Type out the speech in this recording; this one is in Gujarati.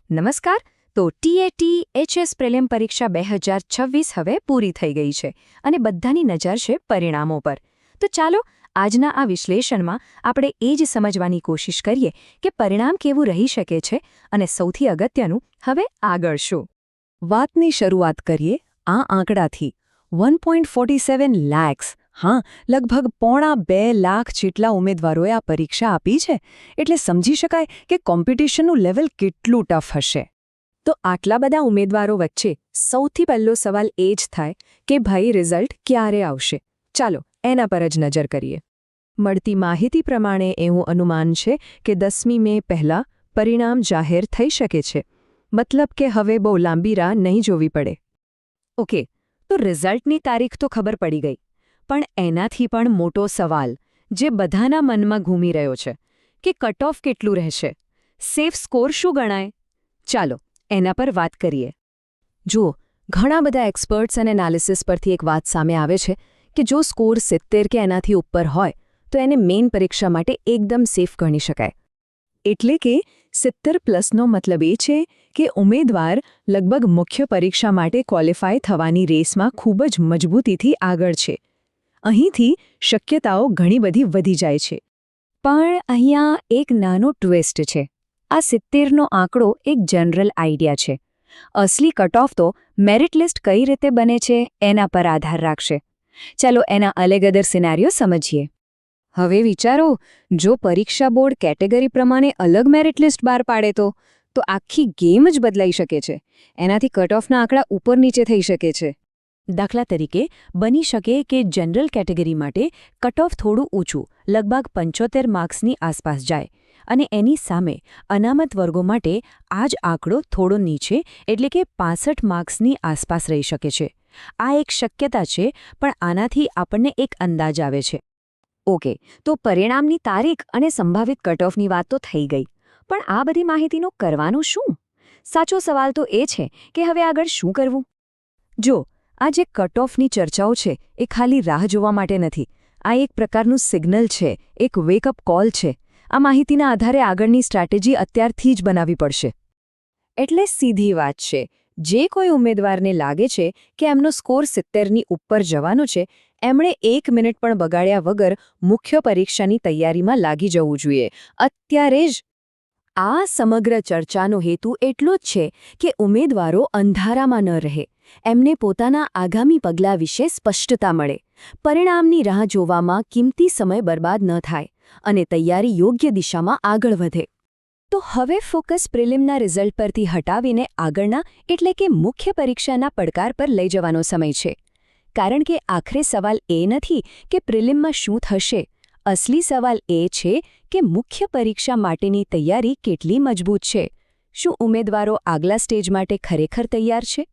નમસ્કાર. તો ટીએટી એચએસ પ્રિલિમ પરીક્ષા 2026 હવે પૂરી થઈ ગઈ છે અને બધાની નજર છે પરિણામો પર. તો ચાલો આજના આ વિશ્લેષણમાં આપણે એ જ સમજવાની કોશિશ કરીએ કે પરિણામ કેવું રહી શકે છે અને સૌથી અગત્યનું હવે આગળ શું. વાતની શરૂઆત કરીએ આ આંકડાથી. 1.47 લાખ, હા, લગભગ 1.25 લાખ જેટલા ઉમેદવારોએ આ પરીક્ષા આપી છે, એટલે સમજી શકાય કે કોમ્પિટિશનનું લેવલ કેટલું ટફ હશે. તો આટલા બધા ઉમેદવારો વચ્ચે સૌથી પહેલો સવાલ એ જ થાય કે ભાઈ રિઝલ્ટ ક્યારે આવશે. ચાલો એના પર જ નજર કરીએ. મળતી માહિતી પ્રમાણે એવું અનુમાન છે કે 10મી મે પહેલાં પરિણામ જાહેર થઈ શકે છે. મતલબ કે હવે બહુ લાંબી રાહ નહીં જોવી પડે. ઓકે, તો રિઝલ્ટની તારીખ તો ખબર પડી ગઈ, પણ એનાથી પણ મોટો સવાલ જે બધાના મનમાં ઘૂમી રહ્યો છે કે કટ ઓફ કેટલું રહેશે, સેફ સ્કોર શું ગણાય. ચાલો એના પર વાત કરીએ. જુઓ, ઘણા બધા એક્સપર્ટ્સ અને એનાલિસિસ પરથી એક વાત સામે આવે છે કે જો સ્કોર 70 કે એનાથી ઉપર હોય તો એને મેઇન પરીક્ષા માટે એકદમ સેફ ગણી શકાય. એટલે કે 70+ મતલબ એ છે કે ઉમેદવાર લગભગ મુખ્ય પરીક્ષા માટે ક્વોલિફાય થવાની રેસમાં ખૂબ જ મજબૂતીથી આગળ છે. અહીંથી શક્યતાઓ ઘણી બધી વધી જાય છે. પણ અહીંયા એક નાનો ટ્વિસ્ટ છે. આ 70નો આંકડો એક જનરલ આઈડિયા છે. અસલી કટ ઓફ તો મેરિટ લિસ્ટ કઈ રીતે બને છે એના પર આધાર રાખશે. ચાલો એના અલગ-અલગ સિનારીઓ સમજીએ. હવે વિચારો, જો પરીક્ષા બોર્ડ કેટેગરી પ્રમાણે અલગ મેરિટ લિસ્ટ બહાર પાડે તો આખી ગેમ જ બદલાઈ શકે છે. એનાથી કટ ઓફના આંકડા ઉપર નીચે થઈ શકે છે. દાખલા તરીકે બની શકે કે જનરલ કેટેગરી માટે કટ ઓફ થોડું ઊંચું, લગભગ 75 માર્ક્સની આસપાસ જાય, અને એની સામે અનામત વર્ગો માટે આ જ આંકડો થોડો નીચે, એટલે કે 65 માર્ક્સની આસપાસ રહી શકે છે. આ એક શક્યતા છે, પણ આનાથી આપણને એક અંદાજ આવે છે. ઓકે, તો પરિણામની તારીખ અને સંભવિત કટ ઓફની વાત તો થઈ ગઈ, પણ આ બધી માહિતીનું કરવાનું શું? સાચો સવાલ તો એ છે કે હવે આગળ શું કરવું. જો આ જે કટ ઓફની ચર્ચાઓ છે એ ખાલી રાહ જોવા માટે નથી. આ એક પ્રકારનું સિગ્નલ છે, એક વેકઅપ કોલ છે. આ માહિતીના આધારે આગળની સ્ટ્રેટેજી અત્યારથી જ બનાવવી પડશે. એટલે સીધી વાત છે, જે કોઈ ઉમેદવારને લાગે છે કે એમનો સ્કોર 70ની ઉપર જવાનો છે, એમણે 1 મિનિટ પણ બગાડ્યા વગર મુખ્ય પરીક્ષાની તૈયારીમાં લાગી જવું જોઈએ, અત્યારે જ. આ સમગ્ર ચર્ચાનો હેતુ એટલો જ છે કે ઉમેદવારો અંધારામાં ન રહે, એમને પોતાના આગામી પગલાં વિશે સ્પષ્ટતા મળે, પરિણામની રાહ જોવામાં કિંમતી સમય બરબાદ ન થાય અને તૈયારી યોગ્ય દિશામાં આગળ વધે. તો હવે ફોકસ પ્રિલિમના રિઝલ્ટ પરથી હટાવીને આગળના, એટલે કે મુખ્ય પરીક્ષાના પડકાર પર લઈ જવાનો સમય છે. કારણ કે આખરે સવાલ એ નથી કે પ્રિલિમમાં શું થશે. અસલી સવાલ એ છે કે મુખ્ય પરીક્ષા માટેની તૈયારી કેટલી મજબૂત છે. શું ઉમેદવારો આગલા સ્ટેજ માટે ખરેખર તૈયાર છે?